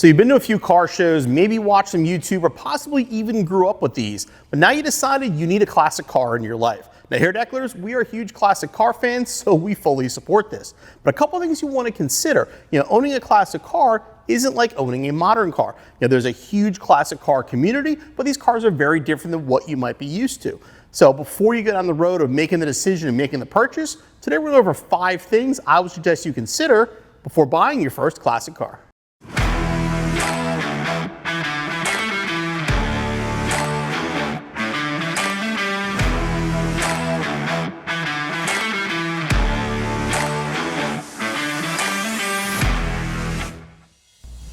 So you've been to a few car shows, maybe watched some YouTube, or possibly even grew up with these, but now you decided you need a classic car in your life. Now here at Ecklers, we are huge classic car fans, so we fully support this. But a couple of things you want to consider. Owning a classic car isn't like owning a modern car. There's a huge classic car community, but these cars are very different than what you might be used to. So before you get on the road of making the decision and making the purchase, today we're going to go over 5 things I would suggest you consider before buying your first classic car.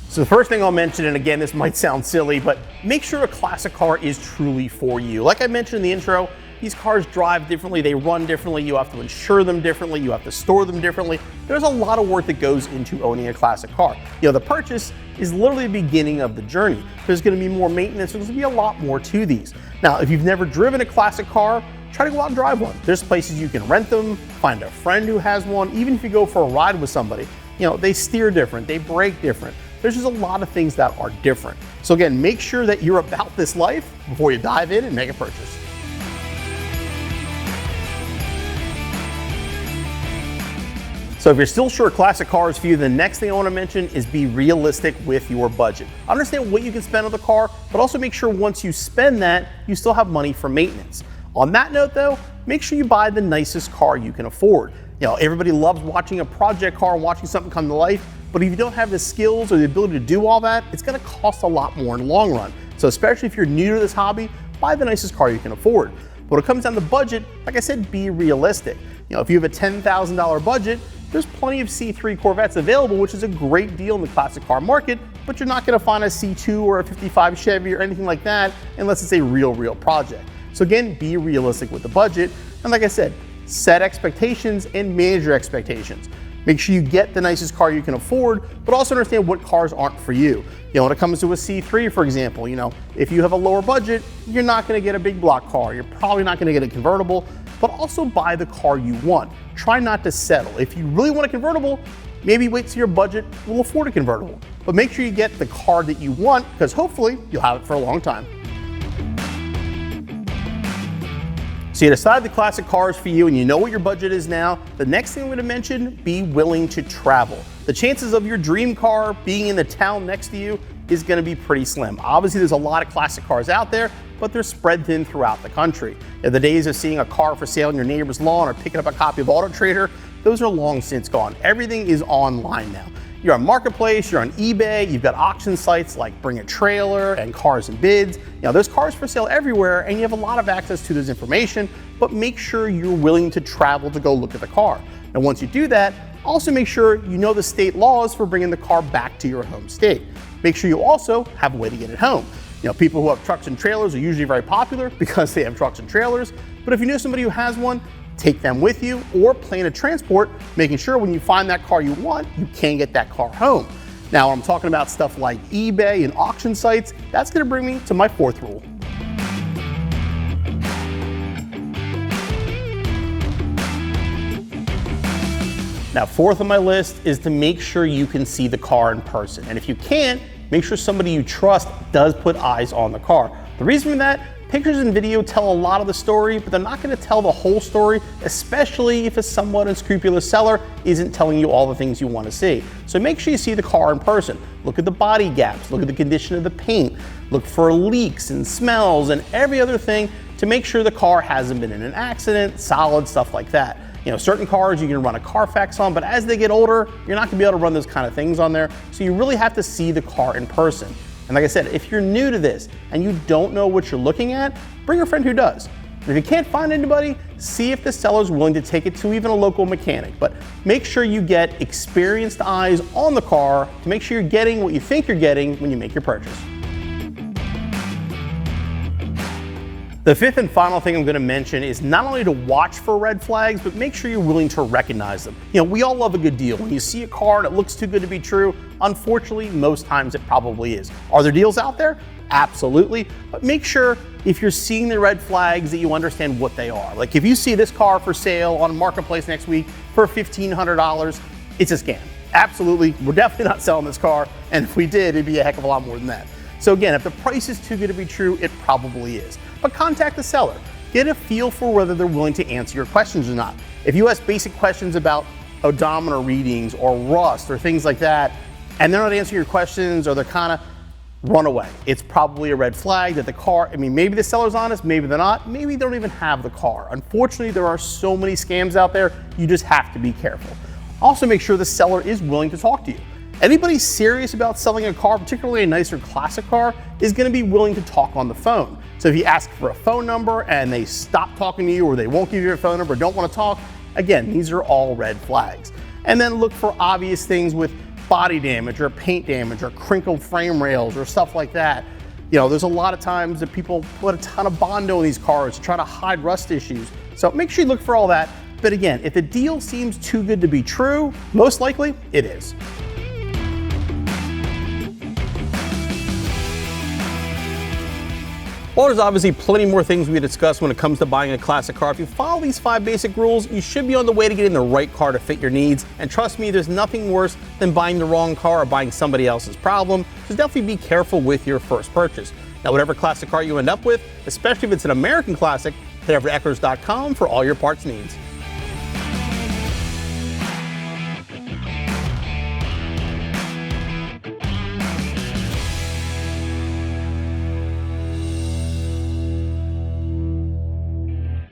So the first thing I'll mention, and again, this might sound silly, but make sure a classic car is truly for you. Like I mentioned in the intro, these cars drive differently, they run differently, you have to insure them differently, you have to store them differently. There's a lot of work that goes into owning a classic car. The purchase is literally the beginning of the journey. There's gonna be more maintenance, there's gonna be a lot more to these. Now, if you've never driven a classic car, try to go out and drive one. There's places you can rent them, find a friend who has one, even if you go for a ride with somebody. They steer different, they brake different. There's just a lot of things that are different. So again, make sure that you're about this life before you dive in and make a purchase. So if you're still sure classic car is for you, the next thing I want to mention is be realistic with your budget. Understand what you can spend on the car, but also make sure once you spend that, you still have money for maintenance. On that note though, make sure you buy the nicest car you can afford. Everybody loves watching a project car and watching something come to life, but if you don't have the skills or the ability to do all that, it's gonna cost a lot more in the long run. So especially if you're new to this hobby, buy the nicest car you can afford. But when it comes down to budget, like I said, be realistic. If you have a $10,000 budget, there's plenty of C3 Corvettes available, which is a great deal in the classic car market, but you're not gonna find a C2 or a 55 Chevy or anything like that unless it's a real project. So again, be realistic with the budget. And like I said, set expectations and manage your expectations. Make sure you get the nicest car you can afford, but also understand what cars aren't for you. When it comes to a C3, for example, if you have a lower budget, you're not gonna get a big block car. You're probably not gonna get a convertible, but also buy the car you want. Try not to settle. If you really want a convertible, maybe wait till your budget will afford a convertible. But make sure you get the car that you want, because hopefully you'll have it for a long time. So you decide the classic car is for you and you know what your budget is now. The next thing I'm going to mention, be willing to travel. The chances of your dream car being in the town next to you is going to be pretty slim. Obviously, there's a lot of classic cars out there, but they're spread thin throughout the country. The days of seeing a car for sale on your neighbor's lawn or picking up a copy of Auto Trader, those are long since gone. Everything is online now. You're on Marketplace, you're on eBay, you've got auction sites like Bring a Trailer and Cars and Bids. There's cars for sale everywhere and you have a lot of access to this information, but make sure you're willing to travel to go look at the car. And once you do that, also make sure you know the state laws for bringing the car back to your home state. Make sure you also have a way to get it home. People who have trucks and trailers are usually very popular because they have trucks and trailers, but if you know somebody who has one, take them with you or plan a transport, making sure when you find that car you want, you can get that car home. Now, when I'm talking about stuff like eBay and auction sites, that's gonna bring me to my 4th rule. Now, 4th on my list is to make sure you can see the car in person. And if you can't, make sure somebody you trust does put eyes on the car. The reason for that, pictures and video tell a lot of the story, but they're not going to tell the whole story, especially if a somewhat unscrupulous seller isn't telling you all the things you want to see. So make sure you see the car in person. Look at the body gaps, look at the condition of the paint, look for leaks and smells and every other thing to make sure the car hasn't been in an accident, solid stuff like that. Certain cars you can run a Carfax on, but as they get older, you're not going to be able to run those kind of things on there. So you really have to see the car in person. And like I said, if you're new to this and you don't know what you're looking at, bring a friend who does. And if you can't find anybody, see if the seller's willing to take it to even a local mechanic. But make sure you get experienced eyes on the car to make sure you're getting what you think you're getting when you make your purchase. The 5th and final thing I'm going to mention is not only to watch for red flags, but make sure you're willing to recognize them. We all love a good deal. When you see a car and it looks too good to be true, unfortunately, most times it probably is. Are there deals out there? Absolutely. But make sure if you're seeing the red flags that you understand what they are. Like if you see this car for sale on Marketplace next week for $1,500, it's a scam. absolutely, we're definitely not selling this car, and if we did, it'd be a heck of a lot more than that. So again, if the price is too good to be true, it probably is. But contact the seller. Get a feel for whether they're willing to answer your questions or not. If you ask basic questions about odometer readings or rust or things like that, and they're not answering your questions, or they're kind of run away, it's probably a red flag that the car, maybe the seller's honest, maybe they're not, maybe they don't even have the car. Unfortunately, there are so many scams out there, you just have to be careful. Also, make sure the seller is willing to talk to you. Anybody serious about selling a car, particularly a nicer classic car, is going to be willing to talk on the phone. So if you ask for a phone number and they stop talking to you, or they won't give you a phone number, don't want to talk, again, these are all red flags. And then look for obvious things with body damage or paint damage or crinkled frame rails or stuff like that. There's a lot of times that people put a ton of Bondo in these cars to try to hide rust issues. So make sure you look for all that. But again, if the deal seems too good to be true, most likely it is. Well, there's obviously plenty more things we can discuss when it comes to buying a classic car. If you follow these 5 basic rules, you should be on the way to getting the right car to fit your needs. And trust me, there's nothing worse than buying the wrong car or buying somebody else's problem. So definitely be careful with your first purchase. Now, whatever classic car you end up with, especially if it's an American classic, head over to Ecklers.com for all your parts needs.